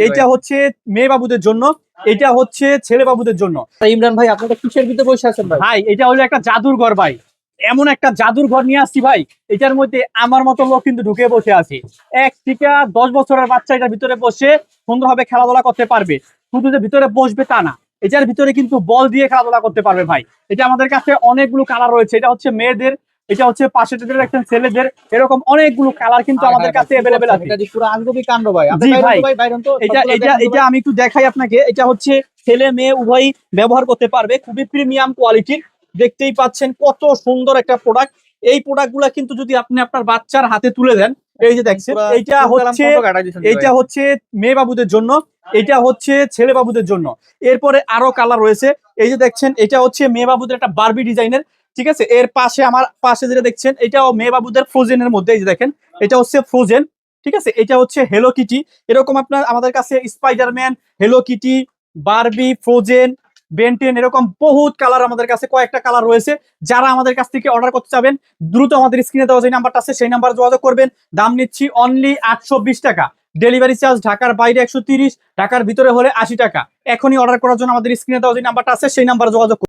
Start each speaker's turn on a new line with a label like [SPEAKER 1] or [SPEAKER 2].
[SPEAKER 1] এইটা হচ্ছে মেয়ে বাবুদের জন্য, এটা হচ্ছে ছেলে বাবুদের জন্য।
[SPEAKER 2] ইমরান ভাই আপনারা কিসের ভিতরে বসে আছেন ভাই?
[SPEAKER 1] ভাই এটা হলো একটা জাদুর ঘর ভাই, এমন একটা জাদুর ঘর নিয়ে আসছি ভাই, এটার মধ্যে আমার মতো লোক কিন্তু ঢুকে বসে আছে। 1 থেকে 10 বছরের বাচ্চা এটার ভিতরে বসে সুন্দরভাবে খেলাধুলা করতে পারবে। শুধু যে ভিতরে বসবে তা না, এটার ভিতরে কিন্তু বল দিয়ে খেলাধুলা করতে পারবে ভাই। এটা আমাদের কাছে অনেকগুলো কালার রয়েছে, এটা হচ্ছে মেয়েদের, এটা হচ্ছে পাশে দেখছেন ছেলেদের, এরকম অনেকগুলো কালার কিন্তু আমাদের কাছে অ্যাভেলেবেল আছে।
[SPEAKER 2] এটা যে পুরো আঙ্গবি কাণ্ড ভাই। আপনি
[SPEAKER 1] জি
[SPEAKER 2] বাইরেন
[SPEAKER 1] ভাই,
[SPEAKER 2] তো ভাই, বাইরেন তো
[SPEAKER 1] এটা
[SPEAKER 2] সবগুলো
[SPEAKER 1] এটা
[SPEAKER 2] দেখেন তো
[SPEAKER 1] এটা
[SPEAKER 2] ভাই।
[SPEAKER 1] আমি একটু দেখাই আপনাকে। এটা হচ্ছে ছেলে মেয়ে উভয়ই ব্যবহার করতে পারবে, খুবই প্রিমিয়াম কোয়ালিটির। দেখতেই পাচ্ছেন কত সুন্দর একটা প্রোডাক্ট। এই প্রোডাক্ট গুলা কিন্তু যদি আপনি আপনার বাচ্চার হাতে তুলে দেন, এই যে দেখছেন,
[SPEAKER 2] পুরা
[SPEAKER 1] এইটা
[SPEAKER 2] ফুল কালাম
[SPEAKER 1] হচ্ছে,
[SPEAKER 2] কত কাটাই দিছেন ভাই।
[SPEAKER 1] এইটা হচ্ছে মেয়ে বাবুদের জন্য, এটা হচ্ছে ছেলে বাবুদের জন্য। এরপরে আরো কালার রয়েছে, এই যে দেখছেন, এটা হচ্ছে মেয়ে বাবুদের একটা বারবি ডিজাইনের। ঠিক আছে, এর পাশে আমার পাশে যেটা দেখছেন, এটাও মেয়ে বাবুদের ফ্রোজেনের মধ্যে, এই যে দেখেন, এটা হচ্ছে ফ্রোজেন। ঠিক আছে, এটা হচ্ছে হেলো কিটি। এরকম আপনার আমাদের কাছে Spiderman, hello Kitty, Barbie, frozen, Ben 10, এরকম বহুত কালার আমাদের কাছে, কয়েকটা কালার রয়েছে। যারা আমাদের কাছ থেকে অর্ডার করতে চাবেন, দ্রুত আমাদের স্ক্রিনে দেওয়া যে নাম্বারটা আছে সেই নাম্বারে যোগাযোগ করবেন। দাম নিচ্ছি অনলি 820 টাকা। ডেলিভারি চার্জ ঢাকার বাইরে 130, ঢাকার ভিতরে হলে 80 টাকা। এখনই অর্ডার করার জন্য আমাদের স্ক্রিনে দেওয়া যে নাম্বারটা আছে সেই নাম্বারে যোগাযোগ করুন।